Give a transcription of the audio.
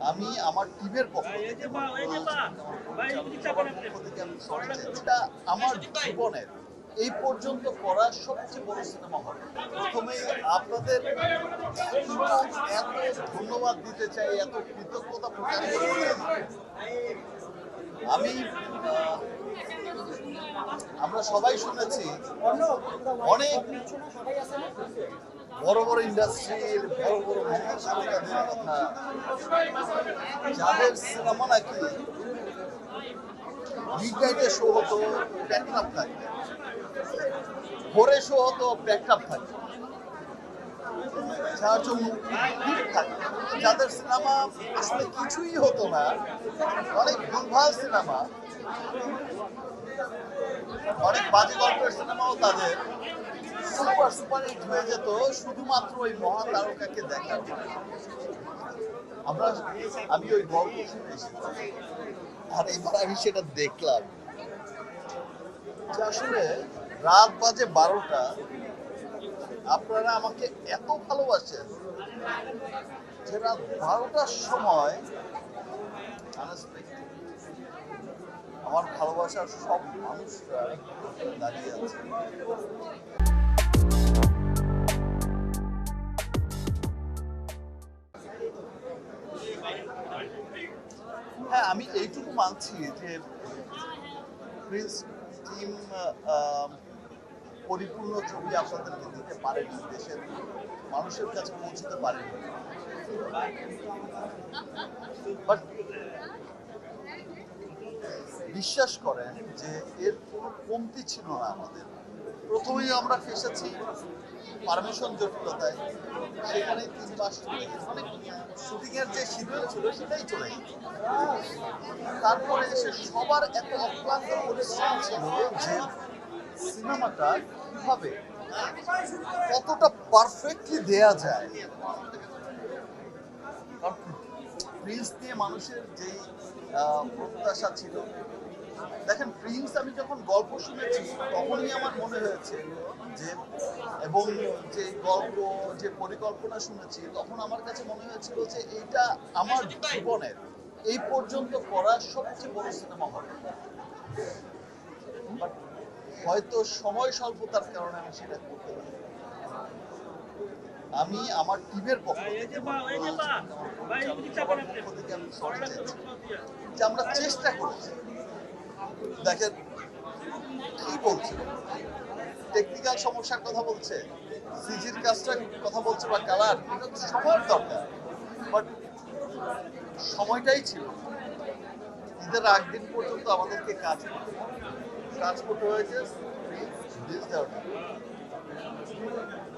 আমি আমার টিমের পক্ষ থেকে আমি সরি চাইছি। আমার জীবনের এই পর্যন্ত করা সবচেয়ে বড় সিনেমা হল। প্রথমেই আপনাদের এত ধন্যবাদ দিতে চাই, এত কৃতজ্ঞতা প্রকাশ করতে চাই। আমি আমরা সবাই শুনেছি অনেক বড় বড় ইন্ডাস্ট্রির বড় বড় মহানায়কদের কথা, যাদের সিনেমা নাকি মিডনাইটে শো হতো প্যাকআপ থাকবে, ভোরে শো হতো প্যাকআপ থাকবে, যার জন্য ভিড় থাকবে, যাদের সিনেমা আসলে কিছুই হতো না, অনেক ভুলভাল সিনেমা, অনেক বাজে গল্পের সিনেমাও তাদের সুপার হিট হয়ে যেত শুধুমাত্র ওই মহাতারকাকে দেখার জন্য। আমি ওই গল্প শুনে এসেছি, আর এবার আমি সেটা দেখলাম যে আসলে রাত বাজে 12টা, আপনারা আমাকে এত ভালোবাসেন যে রাত 12টার সময় আমার ভালোবাসার সব মানুষরা দাঁড়িয়ে আছে। হ্যাঁ, আমি এইটুকু মানছি যে প্রিন্স টিম পরিপূর্ণ ছবি আপনাদেরকে দিতে পারেনি, দেশের মানুষের কাছে পৌঁছতে পারেনি। বাট বিশ্বাস করেন যে এর কোনো কমতি ছিল না আমাদের। প্রথমেই আমরা ফেসেছি পারমিশন জটিলতায়, সেখানেই 3 মাস চলে গেছে, মানে শুটিং এর যে শিডিউল ছিল সেটাই চলে গেছে। তারপরে এসে সবার এত অক্লান্ত পরিশ্রম ছিল যে সিনেমাটা কিভাবে কতটা পারফেক্টলি দেয়া যায়। কারণ প্রিন্স নিয়ে মানুষের যেই প্রত্যাশা ছিল, দেখেন প্রিন্স আমি যখন গল্প শুনেছি তখনই আমার মনে হয়েছে যে, এবং যে গল্প যে পরিকল্পনা শুনেছি তখন আমার কাছে মনে হয়েছিল যে এইটা আমার জীবনের এই পর্যন্ত করা সবচেয়ে বড় সিনেমা হবে। বাট হয়তো সময় স্বল্পতার কারণে আমি সেটা করতে পারি। আমি আমার টিমের পক্ষ থেকে আমি সরি চাইছি যে আমরা চেষ্টা করেছি। দেখেন কি বলছে, টেকনিক্যাল সমস্যার কথা বলছে, সিজির কাজটা কথা বলছে, বা কালার, এটা তো সময়ের দরকার। বাট সময়টাই ছিল, ঈদের আগ দিন পর্যন্ত আমাদেরকে কাজ করতে হয়েছে।